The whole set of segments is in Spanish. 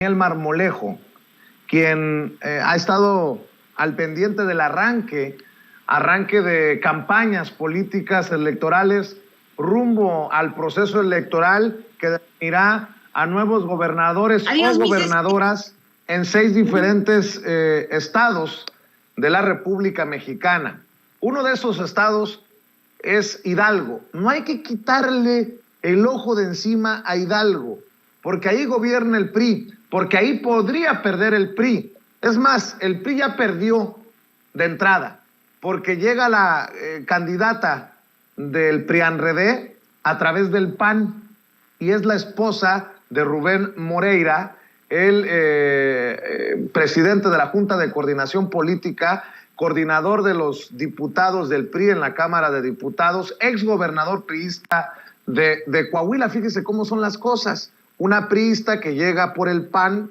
Daniel Marmolejo, quien ha estado al pendiente del arranque de campañas políticas electorales rumbo al proceso electoral que definirá a nuevos gobernadores o gobernadoras en 6 diferentes estados de la República Mexicana. Uno de esos estados es Hidalgo. No hay que quitarle el ojo de encima a Hidalgo, porque ahí gobierna el PRI, porque ahí podría perder el PRI. Es más, el PRI ya perdió de entrada, porque llega la candidata del PRIANREDE a través del PAN, y es la esposa de Rubén Moreira, el presidente de la Junta de Coordinación Política, coordinador de los diputados del PRI en la Cámara de Diputados, exgobernador priista de Coahuila. Fíjese cómo son las cosas. Una priista que llega por el PAN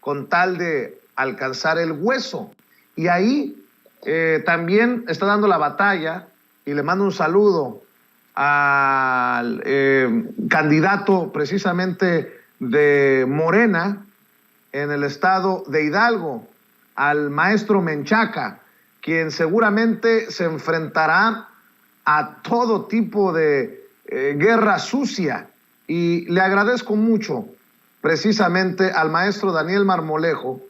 con tal de alcanzar el hueso. Y ahí también está dando la batalla, y le mando un saludo al candidato precisamente de Morena en el estado de Hidalgo, al maestro Menchaca, quien seguramente se enfrentará a todo tipo de guerra sucia. Y le agradezco mucho precisamente al maestro Daniel Marmolejo,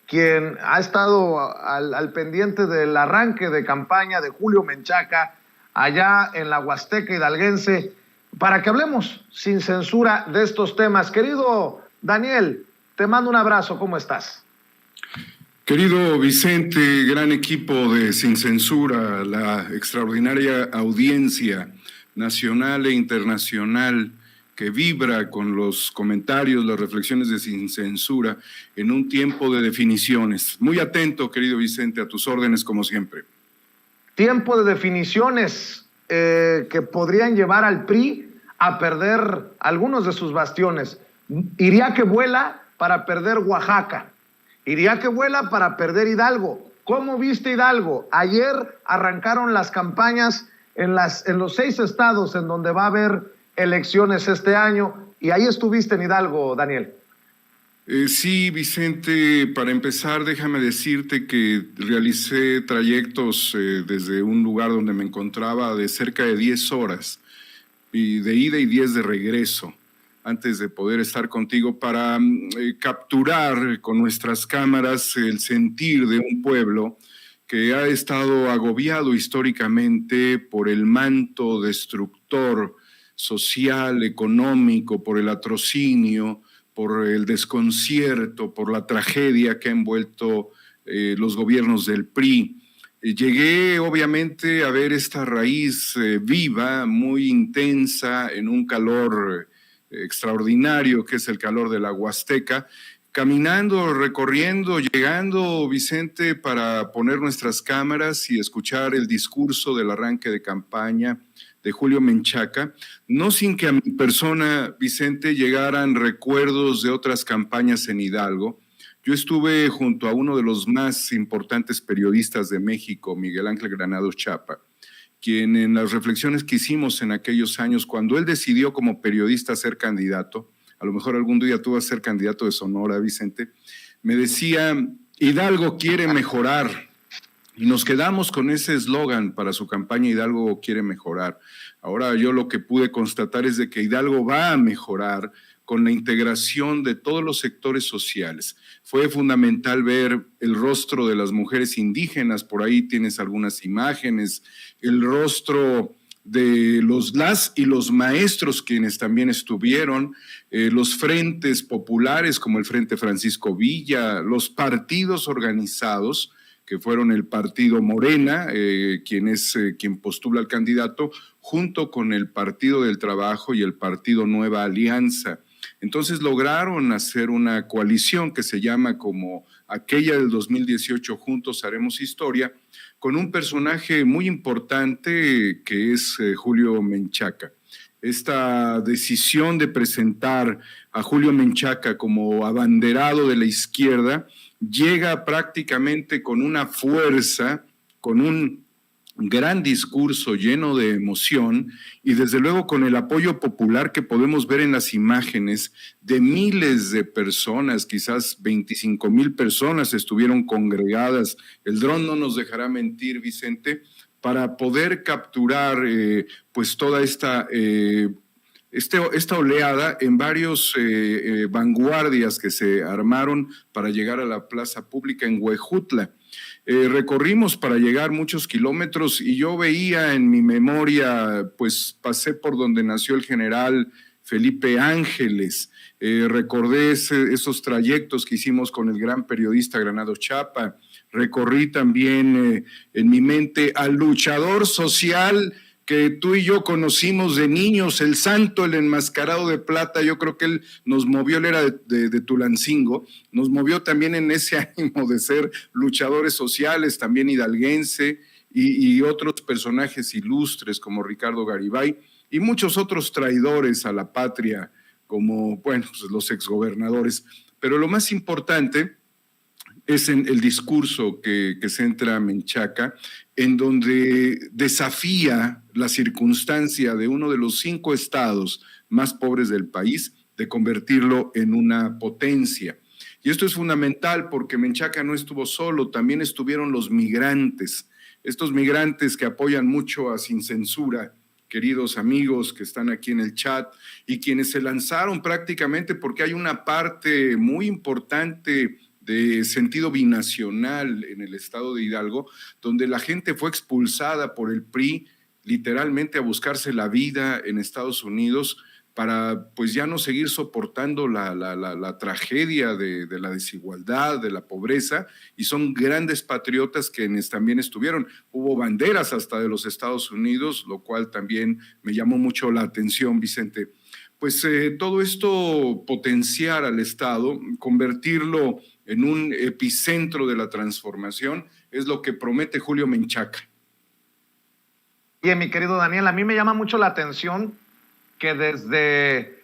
quien ha estado al pendiente del arranque de campaña de Julio Menchaca allá en la Huasteca hidalguense, para que hablemos sin censura de estos temas. Querido Daniel, te mando un abrazo, ¿cómo estás? Querido Vicente, gran equipo de Sin Censura, la extraordinaria audiencia nacional e internacional que vibra con los comentarios, las reflexiones de Sin Censura en un tiempo de definiciones. Muy atento, querido Vicente, a tus órdenes como siempre. Tiempo de definiciones que podrían llevar al PRI a perder algunos de sus bastiones. Iría que vuela para perder Oaxaca. Iría que vuela para perder Hidalgo. ¿Cómo viste Hidalgo? Ayer arrancaron las campañas en los 6 estados en donde va a haber elecciones este año, y ahí estuviste en Hidalgo, Daniel. Sí, Vicente, para empezar déjame decirte que realicé trayectos desde un lugar donde me encontraba de cerca de 10 horas, y de ida y 10 de regreso, antes de poder estar contigo para capturar con nuestras cámaras el sentir de un pueblo que ha estado agobiado históricamente por el manto destructor social, económico, por el atrocinio, por el desconcierto, por la tragedia que ha envuelto los gobiernos del PRI. Llegué obviamente a ver esta raíz viva, muy intensa, en un calor extraordinario que es el calor de la Huasteca, caminando, recorriendo, llegando, Vicente, para poner nuestras cámaras y escuchar el discurso del arranque de campaña de Julio Menchaca, no sin que a mi persona, Vicente, llegaran recuerdos de otras campañas en Hidalgo. Yo estuve junto a uno de los más importantes periodistas de México, Miguel Ángel Granados Chapa, quien en las reflexiones que hicimos en aquellos años, cuando él decidió como periodista ser candidato, a lo mejor algún día tú vas a ser candidato de Sonora, Vicente, me decía, Hidalgo quiere mejorar. Y nos quedamos con ese eslogan para su campaña, Hidalgo quiere mejorar. Ahora yo lo que pude constatar es de que Hidalgo va a mejorar con la integración de todos los sectores sociales. Fue fundamental ver el rostro de las mujeres indígenas, por ahí tienes algunas imágenes, el rostro de las y los maestros quienes también estuvieron, los frentes populares como el Frente Francisco Villa, los partidos organizados, que fueron el partido Morena, quien postula al candidato, junto con el Partido del Trabajo y el Partido Nueva Alianza. Entonces lograron hacer una coalición que se llama como aquella del 2018, Juntos Haremos Historia, con un personaje muy importante que es Julio Menchaca. Esta decisión de presentar a Julio Menchaca como abanderado de la izquierda llega prácticamente con una fuerza, con un gran discurso lleno de emoción y desde luego con el apoyo popular que podemos ver en las imágenes de miles de personas, quizás 25,000 personas estuvieron congregadas. El dron no nos dejará mentir, Vicente, para poder capturar pues toda esta oleada en varios vanguardias que se armaron para llegar a la plaza pública en Huejutla. Recorrimos para llegar muchos kilómetros y yo veía en mi memoria, pues pasé por donde nació el general Felipe Ángeles, recordé esos trayectos que hicimos con el gran periodista Granado Chapa, recorrí también en mi mente al luchador social que tú y yo conocimos de niños, el santo, el enmascarado de plata. Yo creo que él nos movió, él era de Tulancingo, nos movió también en ese ánimo de ser luchadores sociales, también hidalguense, y otros personajes ilustres como Ricardo Garibay, y muchos otros traidores a la patria, como, bueno, pues los exgobernadores. Pero lo más importante es en el discurso que centra Menchaca, en donde desafía la circunstancia de uno de los 5 estados más pobres del país, de convertirlo en una potencia. Y esto es fundamental porque Menchaca no estuvo solo, también estuvieron los migrantes, estos migrantes que apoyan mucho a Sin Censura, queridos amigos que están aquí en el chat, y quienes se lanzaron prácticamente porque hay una parte muy importante de sentido binacional en el estado de Hidalgo, donde la gente fue expulsada por el PRI literalmente a buscarse la vida en Estados Unidos para pues ya no seguir soportando la tragedia de la desigualdad, de la pobreza, y son grandes patriotas quienes también estuvieron. Hubo banderas hasta de los Estados Unidos, lo cual también me llamó mucho la atención, Vicente. Pues todo esto potenciar al Estado, convertirlo en un epicentro de la transformación, es lo que promete Julio Menchaca. Bien, mi querido Daniel, a mí me llama mucho la atención que desde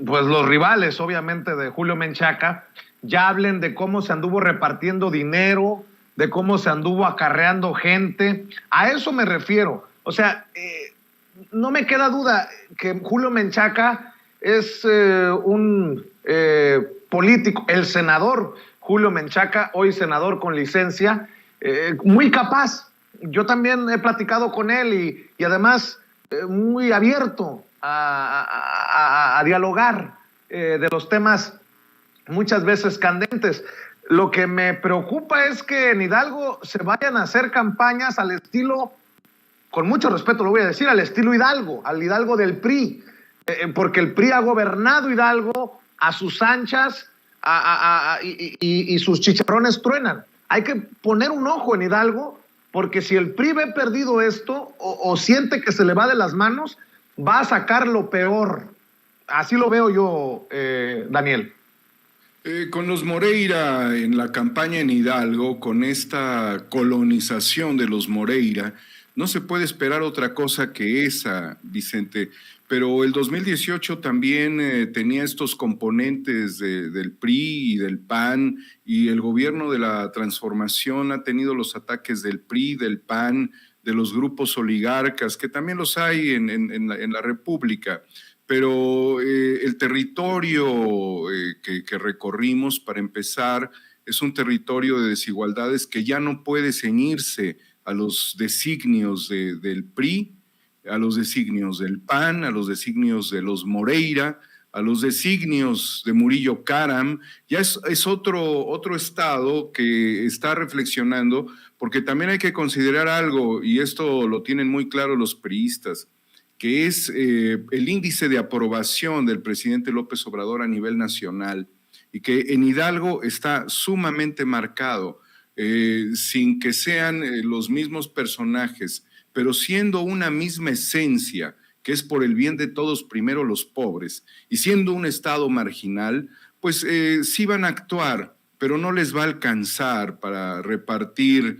pues, los rivales, obviamente, de Julio Menchaca, ya hablen de cómo se anduvo repartiendo dinero, de cómo se anduvo acarreando gente. A eso me refiero. O sea, no me queda duda que Julio Menchaca es un político, el senador Julio Menchaca, hoy senador con licencia, muy capaz. Yo también he platicado con él y además muy abierto a dialogar de los temas muchas veces candentes. Lo que me preocupa es que en Hidalgo se vayan a hacer campañas al estilo, con mucho respeto lo voy a decir, al estilo Hidalgo, al Hidalgo del PRI, porque el PRI ha gobernado Hidalgo a sus anchas y sus chicharrones truenan. Hay que poner un ojo en Hidalgo, porque si el PRI ve perdido esto o siente que se le va de las manos, va a sacar lo peor. Así lo veo yo, Daniel. Con los Moreira en la campaña en Hidalgo, con esta colonización de los Moreira, no se puede esperar otra cosa que esa, Vicente. Pero el 2018 también tenía estos componentes del PRI y del PAN, y el gobierno de la transformación ha tenido los ataques del PRI, del PAN, de los grupos oligarcas, que también los hay en la República. Pero el territorio que recorrimos, para empezar, es un territorio de desigualdades que ya no puede ceñirse a los designios del PRI, a los designios del PAN, a los designios de los Moreira, a los designios de Murillo Karam. Ya es otro estado que está reflexionando, porque también hay que considerar algo, y esto lo tienen muy claro los priistas, que es el índice de aprobación del presidente López Obrador a nivel nacional, y que en Hidalgo está sumamente marcado, sin que sean los mismos personajes, pero siendo una misma esencia, que es por el bien de todos, primero los pobres, y siendo un estado marginal, pues sí van a actuar, pero no les va a alcanzar para repartir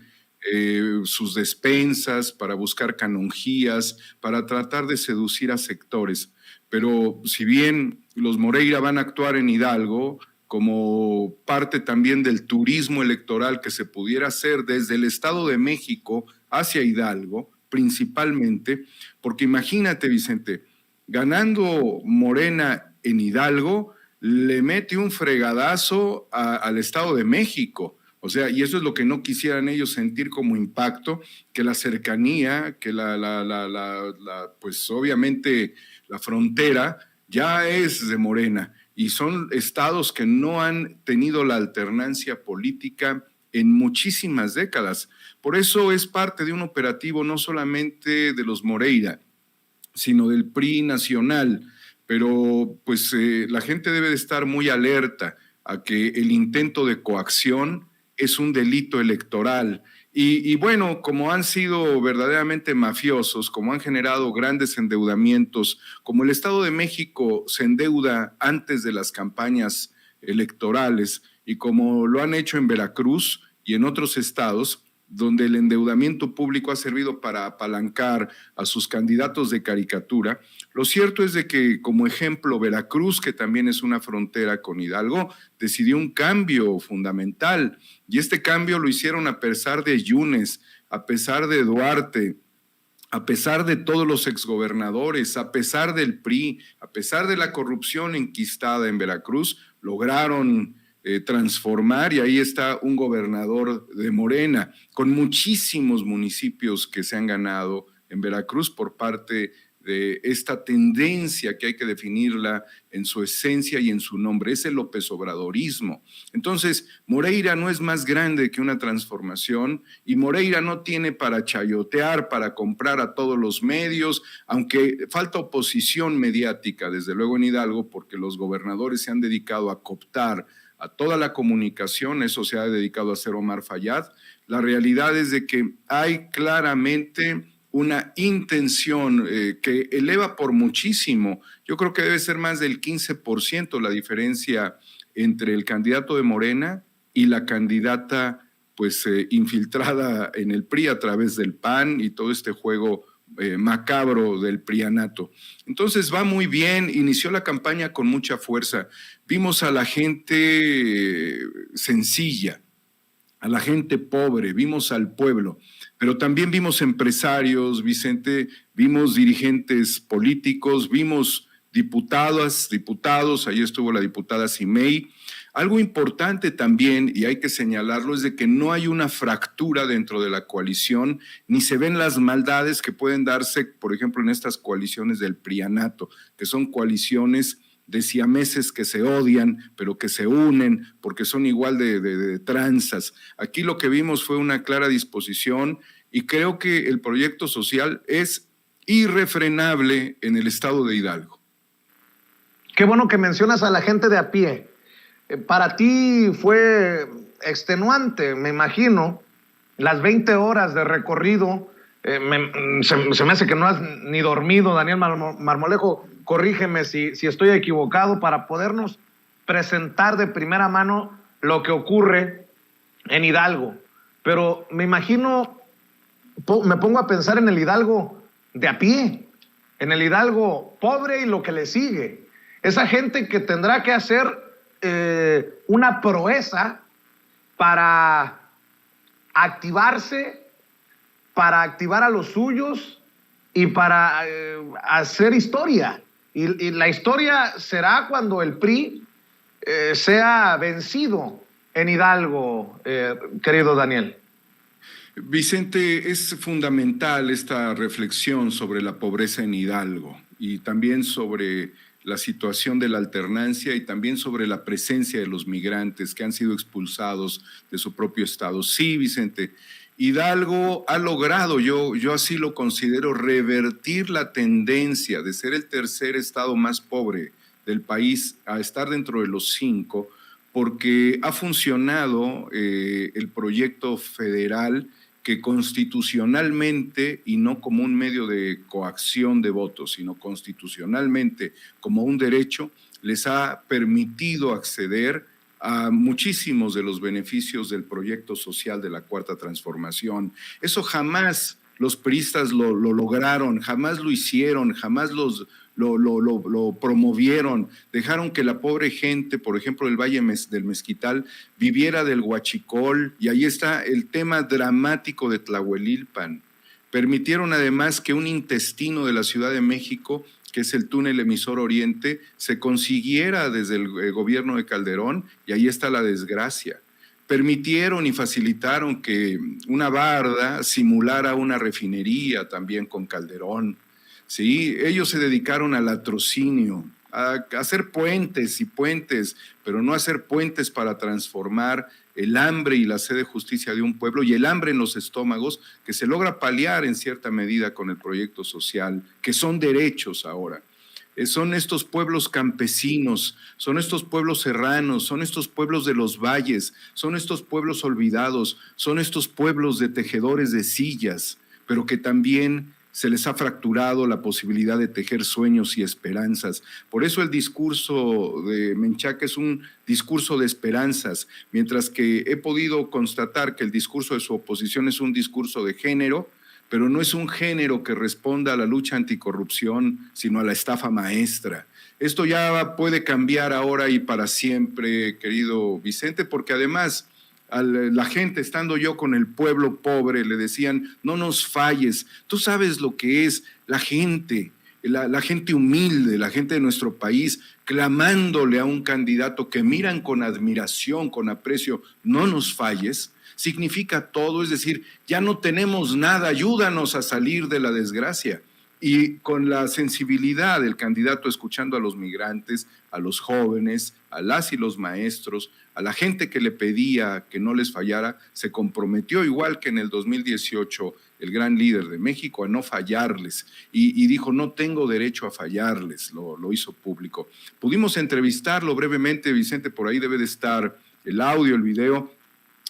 sus despensas, para buscar canonjías, para tratar de seducir a sectores. Pero si bien los Moreira van a actuar en Hidalgo, como parte también del turismo electoral que se pudiera hacer desde el Estado de México hacia Hidalgo, principalmente, porque imagínate, Vicente, ganando Morena en Hidalgo, le mete un fregadazo al Estado de México. O sea, y eso es lo que no quisieran ellos sentir como impacto, que la cercanía, que pues obviamente la frontera ya es de Morena. Y son estados que no han tenido la alternancia política en muchísimas décadas. Por eso es parte de un operativo no solamente de los Moreira, sino del PRI nacional. Pero pues la gente debe de estar muy alerta a que el intento de coacción es un delito electoral. Y bueno, como han sido verdaderamente mafiosos, como han generado grandes endeudamientos, como el Estado de México se endeuda antes de las campañas electorales y como lo han hecho en Veracruz y en otros estados, donde el endeudamiento público ha servido para apalancar a sus candidatos de caricatura, lo cierto es de que, como ejemplo, Veracruz, que también es una frontera con Hidalgo, decidió un cambio fundamental, y este cambio lo hicieron a pesar de Yunes, a pesar de Duarte, a pesar de todos los exgobernadores, a pesar del PRI, a pesar de la corrupción enquistada en Veracruz, lograron transformar, y ahí está un gobernador de Morena, con muchísimos municipios que se han ganado en Veracruz por parte de esta tendencia que hay que definirla en su esencia y en su nombre, es el López Obradorismo. Entonces, Moreira no es más grande que una transformación y Moreira no tiene para chayotear, para comprar a todos los medios, aunque falta oposición mediática, desde luego en Hidalgo, porque los gobernadores se han dedicado a cooptar a toda la comunicación, eso se ha dedicado a hacer Omar Fayad. La realidad es de que hay claramente una intención que eleva por muchísimo. Yo creo que debe ser más del 15% la diferencia entre el candidato de Morena y la candidata pues infiltrada en el PRI a través del PAN y todo este juego macabro del prianato. Entonces va muy bien, inició la campaña con mucha fuerza. Vimos a la gente sencilla, a la gente pobre, vimos al pueblo, pero también vimos empresarios, Vicente, vimos dirigentes políticos, vimos diputados, ahí estuvo la diputada Simei. Algo importante también, y hay que señalarlo, es de que no hay una fractura dentro de la coalición, ni se ven las maldades que pueden darse, por ejemplo, en estas coaliciones del prianato, que son coaliciones de siameses que se odian, pero que se unen porque son igual de tranzas. Aquí lo que vimos fue una clara disposición y creo que el proyecto social es irrefrenable en el estado de Hidalgo. Qué bueno que mencionas a la gente de a pie. Para ti fue extenuante, me imagino, las 20 horas de recorrido. Se me hace que no has ni dormido, Daniel Marmolejo. Corrígeme si estoy equivocado, para podernos presentar de primera mano lo que ocurre en Hidalgo. Pero me imagino, me pongo a pensar en el Hidalgo de a pie, en el Hidalgo pobre y lo que le sigue. Esa gente que tendrá que hacer una proeza para activarse, para activar a los suyos y para hacer historia. Y la historia será cuando el PRI sea vencido en Hidalgo, querido Daniel. Vicente, es fundamental esta reflexión sobre la pobreza en Hidalgo y también sobre la situación de la alternancia y también sobre la presencia de los migrantes que han sido expulsados de su propio estado. Sí, Vicente, Hidalgo ha logrado, yo así lo considero, revertir la tendencia de ser el tercer estado más pobre del país a estar dentro de los 5, porque ha funcionado el proyecto federal que constitucionalmente, y no como un medio de coacción de votos, sino constitucionalmente como un derecho, les ha permitido acceder a muchísimos de los beneficios del proyecto social de la Cuarta Transformación. Eso jamás los priistas lo lograron, jamás lo hicieron, jamás lo promovieron, dejaron que la pobre gente, por ejemplo, del Valle del Mezquital, viviera del huachicol, y ahí está el tema dramático de Tlahuelilpan. Permitieron además que un intestino de la Ciudad de México, que es el túnel emisor oriente, se consiguiera desde el gobierno de Calderón, y ahí está la desgracia. Permitieron y facilitaron que una barda simulara una refinería también con Calderón. ¿Sí? Ellos se dedicaron al latrocinio, a hacer puentes y puentes, pero no hacer puentes para transformar el hambre y la sed de justicia de un pueblo y el hambre en los estómagos, que se logra paliar en cierta medida con el proyecto social, que son derechos ahora. Son estos pueblos campesinos, son estos pueblos serranos, son estos pueblos de los valles, son estos pueblos olvidados, son estos pueblos de tejedores de sillas, pero que también se les ha fracturado la posibilidad de tejer sueños y esperanzas. Por eso el discurso de Menchaca es un discurso de esperanzas, mientras que he podido constatar que el discurso de su oposición es un discurso de género, pero no es un género que responda a la lucha anticorrupción, sino a la estafa maestra. Esto ya puede cambiar ahora y para siempre, querido Vicente, porque además a la gente, estando yo con el pueblo pobre, le decían, no nos falles, tú sabes lo que es la gente, la gente humilde, la gente de nuestro país, clamándole a un candidato que miran con admiración, con aprecio, no nos falles, significa todo, es decir, ya no tenemos nada, ayúdanos a salir de la desgracia. Y con la sensibilidad del candidato, escuchando a los migrantes, a los jóvenes, a las y los maestros, a la gente que le pedía que no les fallara, se comprometió, igual que en el 2018, el gran líder de México, a no fallarles. Y dijo, no tengo derecho a fallarles, lo hizo público. Pudimos entrevistarlo brevemente, Vicente, por ahí debe de estar el audio, el video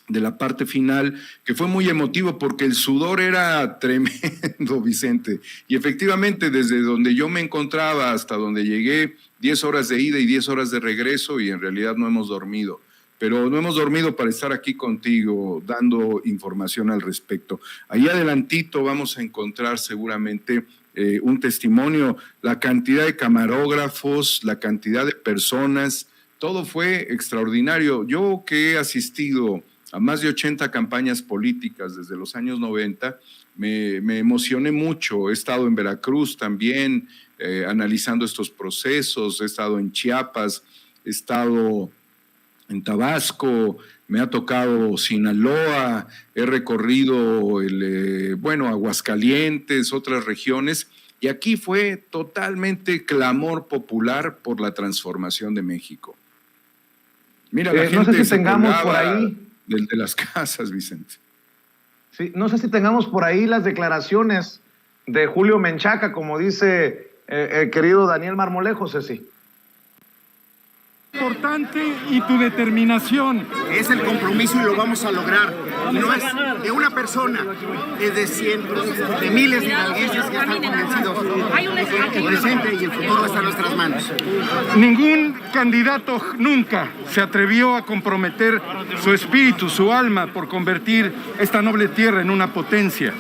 de la parte final, que fue muy emotivo porque el sudor era tremendo, Vicente. Y efectivamente, desde donde yo me encontraba hasta donde llegué, 10 horas de ida y 10 horas de regreso, y en realidad no hemos dormido. Pero no hemos dormido para estar aquí contigo, dando información al respecto. Ahí adelantito vamos a encontrar seguramente un testimonio, la cantidad de camarógrafos, la cantidad de personas, todo fue extraordinario. Yo que he asistido a más de 80 campañas políticas desde los años 90, me emocioné mucho. He estado en Veracruz también, analizando estos procesos, he estado en Chiapas, he estado en Tabasco, me ha tocado Sinaloa, he recorrido Aguascalientes, otras regiones, y aquí fue totalmente clamor popular por la transformación de México. Mira, la gente no sé si tengamos por ahí de las casas, Vicente. Sí, no sé si tengamos por ahí las declaraciones de Julio Menchaca, como dice el querido Daniel Marmolejo, Ceci. Importante y tu determinación. Es el compromiso y lo vamos a lograr. No es de una persona, es de cientos, de miles de hidalguenses que están convencidos de que el presente y el futuro están en nuestras manos. Ningún candidato nunca se atrevió a comprometer su espíritu, su alma, por convertir esta noble tierra en una potencia.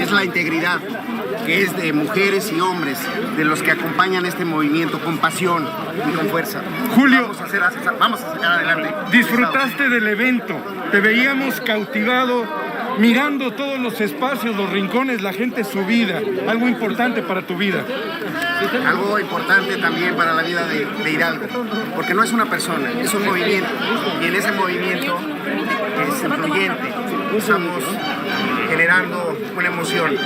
Es la integridad, que es de mujeres y hombres, de los que acompañan este movimiento con pasión y con fuerza. Julio, vamos a sacar adelante. Disfrutaste del evento, te veíamos cautivado, mirando todos los espacios, los rincones, la gente, su vida, algo importante para tu vida. Algo importante también para la vida de Hidalgo, porque no es una persona, es un movimiento, y en ese movimiento es influyente. Estamos generando una emoción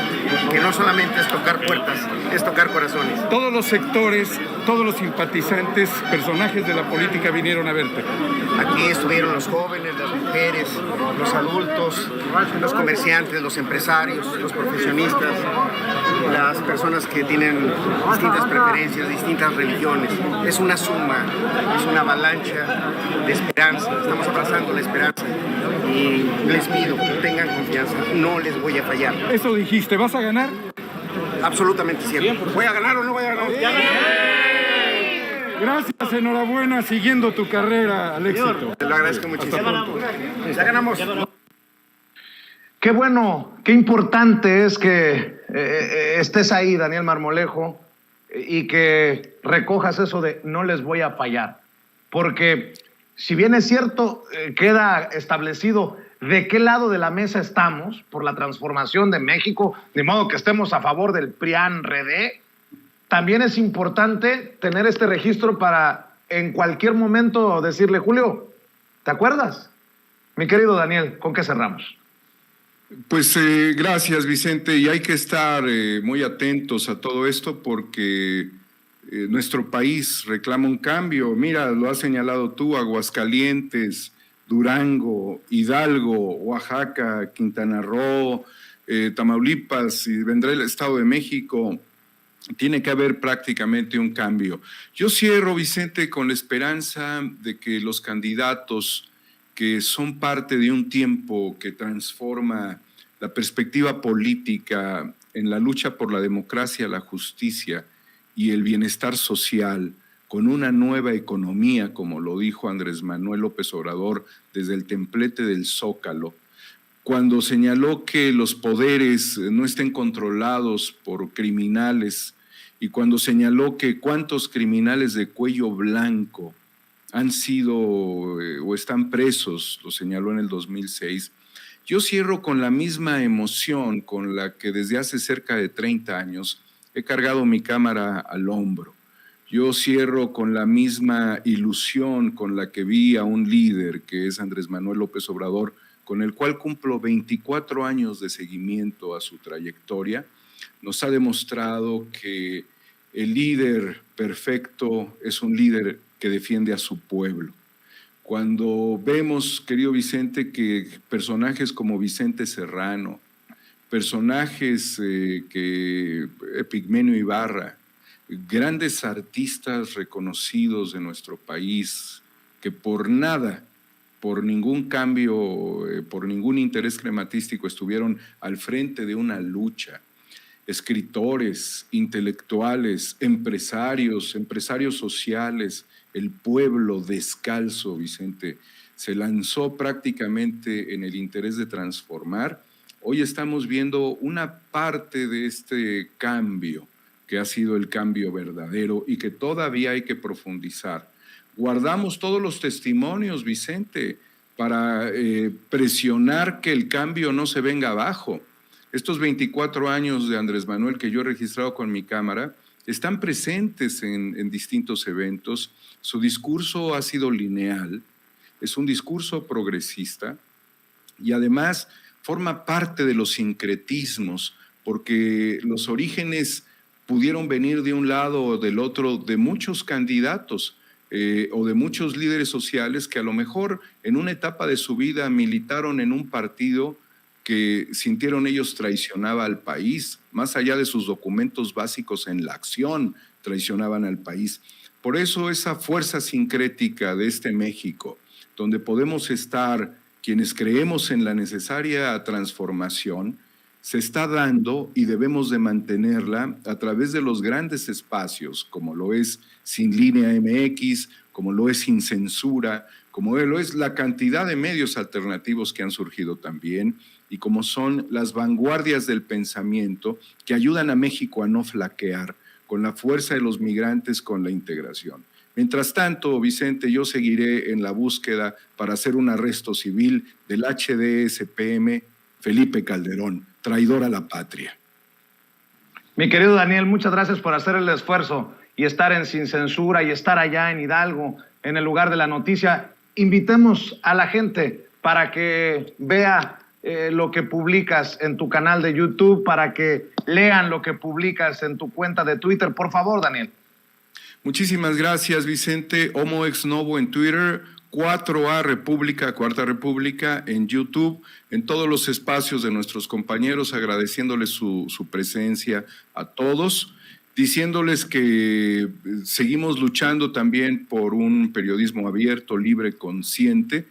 que no solamente es tocar puertas, es tocar corazones. Todos los sectores, todos los simpatizantes, personajes de la política vinieron a verte. Aquí estuvieron los jóvenes, las mujeres, los adultos, los comerciantes, los empresarios, los profesionistas, las personas que tienen distintas preferencias, distintas religiones. Es una suma, es una avalancha de esperanza. Estamos abrazando la esperanza y les pido que tengan confianza. No les voy a fallar. Eso dijiste, ¿vas a ganar? Absolutamente cierto. ¿Voy a ganar o no voy a ganar? Gracias, enhorabuena, siguiendo tu carrera al éxito. Te lo agradezco muchísimo. Ya ganamos. Qué bueno, qué importante es que estés ahí, Daniel Marmolejo. y que recojas eso de no les voy a fallar. Porque si bien es cierto, queda establecido de qué lado de la mesa estamos por la transformación de México, de modo que estemos a favor del PRIAN-RD, también es importante tener este registro para en cualquier momento decirle, Julio, ¿te acuerdas? Mi querido Daniel, ¿con qué cerramos? Pues gracias, Vicente, y hay que estar muy atentos a todo esto porque nuestro país reclama un cambio. Mira, lo has señalado tú, Aguascalientes, Durango, Hidalgo, Oaxaca, Quintana Roo, Tamaulipas, y vendrá el Estado de México. Tiene que haber prácticamente un cambio. Yo cierro, Vicente, con la esperanza de que los candidatos que son parte de un tiempo que transforma la perspectiva política en la lucha por la democracia, la justicia y el bienestar social, con una nueva economía, como lo dijo Andrés Manuel López Obrador desde el templete del Zócalo, cuando señaló que los poderes no estén controlados por criminales y cuando señaló que cuántos criminales de cuello blanco han sido o están presos, lo señaló en el 2006, yo cierro con la misma emoción con la que desde hace cerca de 30 años he cargado mi cámara al hombro. Yo cierro con la misma ilusión con la que vi a un líder que es Andrés Manuel López Obrador, con el cual cumplo 24 años de seguimiento a su trayectoria. Nos ha demostrado que el líder perfecto es un líder que defiende a su pueblo. Cuando vemos, querido Vicente, que personajes como Vicente Serrano, personajes que Epigmenio Ibarra, grandes artistas reconocidos de nuestro país, que por nada, por ningún cambio, por ningún interés crematístico estuvieron al frente de una lucha, escritores, intelectuales, empresarios sociales, el pueblo descalzo, Vicente, se lanzó prácticamente en el interés de transformar. Hoy estamos viendo una parte de este cambio, que ha sido el cambio verdadero y que todavía hay que profundizar. Guardamos todos los testimonios, Vicente, para presionar que el cambio no se venga abajo. Estos 24 años de Andrés Manuel que yo he registrado con mi cámara están presentes en distintos eventos. Su discurso ha sido lineal, es un discurso progresista y además forma parte de los sincretismos, porque los orígenes pudieron venir de un lado o del otro de muchos candidatos o de muchos líderes sociales que a lo mejor en una etapa de su vida militaron en un partido que sintieron ellos traicionaba al país, más allá de sus documentos básicos en la acción, traicionaban al país. Por eso esa fuerza sincrética de este México, donde podemos estar quienes creemos en la necesaria transformación, se está dando y debemos de mantenerla a través de los grandes espacios, como lo es Sin Línea MX, como lo es Sin Censura, como lo es la cantidad de medios alternativos que han surgido también, y como son las vanguardias del pensamiento que ayudan a México a no flaquear con la fuerza de los migrantes, con la integración. Mientras tanto, Vicente, yo seguiré en la búsqueda para hacer un arresto civil del HDSPM Felipe Calderón, traidor a la patria. Mi querido Daniel, muchas gracias por hacer el esfuerzo y estar en Sin Censura y estar allá en Hidalgo, en el lugar de la noticia. Invitemos a la gente para que vea lo que publicas en tu canal de YouTube, para que lean lo que publicas en tu cuenta de Twitter. Por favor, Daniel. Muchísimas gracias, Vicente. Homo ex novo en Twitter, 4A República, Cuarta República en YouTube, en todos los espacios de nuestros compañeros, agradeciéndoles su presencia a todos, diciéndoles que seguimos luchando también por un periodismo abierto, libre, consciente,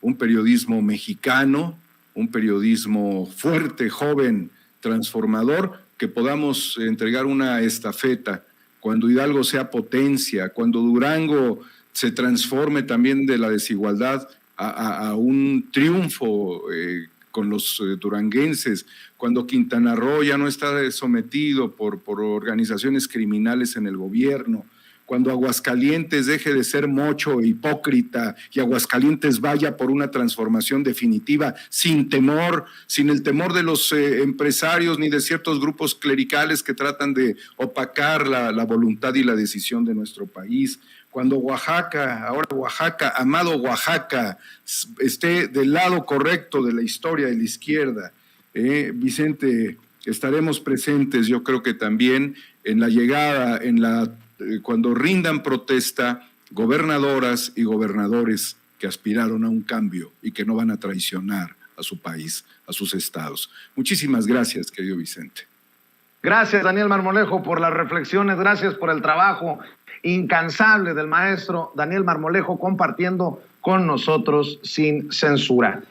un periodismo mexicano, un periodismo fuerte, joven, transformador, que podamos entregar una estafeta cuando Hidalgo sea potencia, cuando Durango se transforme también de la desigualdad a un triunfo con los duranguenses, cuando Quintana Roo ya no está sometido por organizaciones criminales en el gobierno, cuando Aguascalientes deje de ser mocho e hipócrita y Aguascalientes vaya por una transformación definitiva sin temor, sin el temor de los empresarios ni de ciertos grupos clericales que tratan de opacar la voluntad y la decisión de nuestro país. Cuando Oaxaca, amado Oaxaca, esté del lado correcto de la historia de la izquierda. Vicente, estaremos presentes, yo creo que también en la llegada, cuando rindan protesta gobernadoras y gobernadores que aspiraron a un cambio y que no van a traicionar a su país, a sus estados. Muchísimas gracias, querido Vicente. Gracias, Daniel Marmolejo, por las reflexiones, gracias por el trabajo incansable del maestro Daniel Marmolejo compartiendo con nosotros sin censura.